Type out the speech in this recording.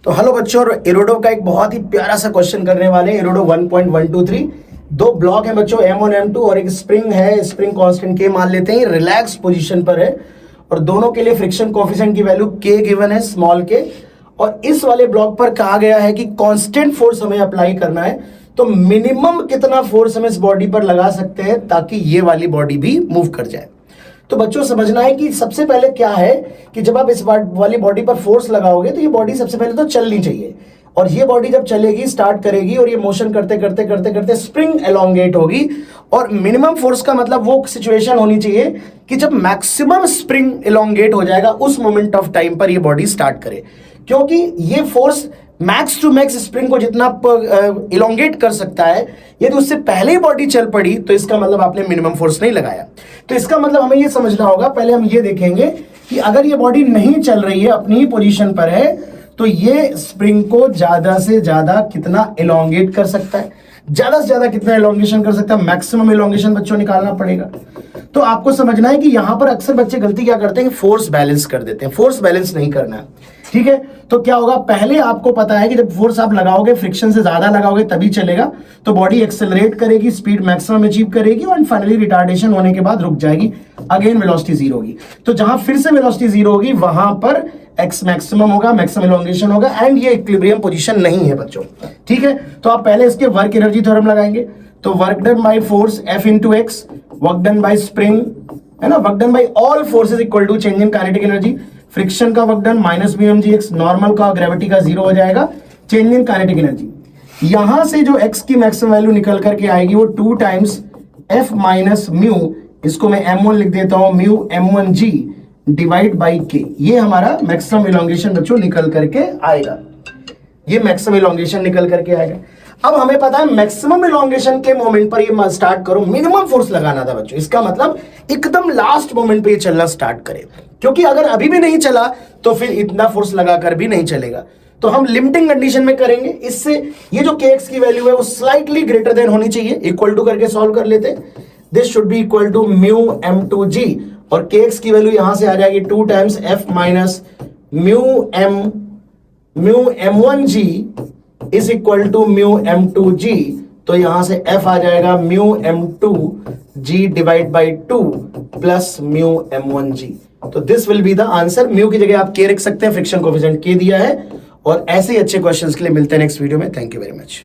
तो हेलो बच्चों, एरोडो का एक बहुत ही प्यारा सा क्वेश्चन करने वाले हैं। एरोडो 1.123 दो ब्लॉक है बच्चों, M1 M2 और एक स्प्रिंग है। स्प्रिंग कांस्टेंट K मान लेते हैं, रिलैक्स पोजीशन पर है और दोनों के लिए फ्रिक्शन कोफिशिएंट की वैल्यू K गिवन है, स्मॉल k। और इस वाले ब्लॉक पर कहा गया है कि कांस्टेंट फोर्स हमें अप्लाई करना है, तो मिनिमम कितना फोर्स हम इस बॉडी पर लगा सकते हैं ताकि ये वाली बॉडी भी मूव कर जाए। तो बच्चों समझना है कि सबसे पहले क्या है कि जब आप इस वाली बॉडी पर फोर्स लगाओगे तो ये बॉडी सबसे पहले तो चलनी चाहिए, और ये बॉडी जब चलेगी, स्टार्ट करेगी और ये मोशन करते करते करते करते स्प्रिंग एलोंगेट होगी। और मिनिमम फोर्स का मतलब वो सिचुएशन होनी चाहिए कि जब मैक्सिमम स्प्रिंग एलोंगेट हो जाएगा उस मोमेंट ऑफ टाइम पर ये बॉडी स्टार्ट करे, क्योंकि ये force max to max spring को जितना इलोंगेट कर सकता है, यदि उससे पहले ही बॉडी चल पड़ी तो इसका मतलब आपने मिनिमम फोर्स नहीं लगाया। तो इसका मतलब हमें ये समझना होगा, पहले हम ये देखेंगे कि अगर ये बॉडी नहीं चल रही है, अपनी ही पोजीशन पर है, तो ये स्प्रिंग को ज्यादा से ज्यादा कितना इलोंगेट कर सकता है, ज्यादा से ज्यादा कितना इलोंगेशन कर सकता है, मैक्सिमम इलोंगेशन बच्चों निकालना पड़ेगा। तो आपको समझना है कि यहां पर अक्सर बच्चे गलती क्या करते हैं, फोर्स बैलेंस कर देते हैं। फोर्स बैलेंस नहीं करना है, ठीक है। तो क्या होगा, पहले आपको पता है कि जब फोर्स आप लगाओगे, फ्रिक्शन से ज्यादा लगाओगे तभी चलेगा, तो बॉडी एक्सेलरेट करेगी, स्पीड मैक्सिमम अचीव करेगी और फाइनली रिटार्डेशन होने के बाद रुक जाएगी, अगेन वेलोसिटी जीरो होगी। तो जहां फिर से वेलोसिटी जीरो होगी वहां पर एक्स मैक्सिमम होगा, मैक्सिमम इलोंगेशन होगा, एंड ये इक्विलिब्रियम पोजीशन नहीं है बच्चों, ठीक है। तो आप पहले इसके वर्क एनर्जी थ्योरम लगाएंगे, तो work done by force F into x, work done by spring है ना, work done by all forces equal to change in kinetic energy. Friction का work done minus BmgX, normal का, gravity का zero हो जाएगा, change in kinetic energy. यहां से जो x की मैक्सिमम वैल्यू निकल करके आएगी वो 2 टाइम्स F माइनस म्यू, इसको मैं M1 लिख देता हूं, mu M1g divide by k। ये हमारा मैक्सिमम इलोंगेशन बच्चों निकल करके आएगा, ये मैक्सिमम इलोंगेशन निकल करके आएगा। अब हमें पता है मैक्सिमम इलोंगेशन के मोमेंट पर ये स्टार्ट करो, मिनिमम फोर्स लगाना था बच्चों। इसका मतलब एकदम लास्ट मोमेंट पे ये चलना स्टार्ट करे, क्योंकि अगर अभी भी नहीं चला तो फिर इतना फोर्स लगाकर भी नहीं चलेगा। तो हम लिमिटिंग कंडीशन में करेंगे, इससे ये जो kx की वैल्यू है वो स्लाइटली ग्रेटर देन होनी चाहिए, इक्वल टू करके सॉल्व कर लेते हैं। This should be equal to mu M2g, और kx की वैल्यू यहां से आ जाएगी 2 times F minus mu M1g is equal to mu M2g। तो यहां से F आ जाएगा mu M2g divide by 2 plus mu M1g। तो this will be the answer. Mu की जगह आप K रख सकते हैं, फ्रिक्शन कोएफिशिएंट K दिया है। और ऐसे ही अच्छे क्वेश्चंस के लिए मिलते हैं नेक्स्ट वीडियो में। Thank you very much.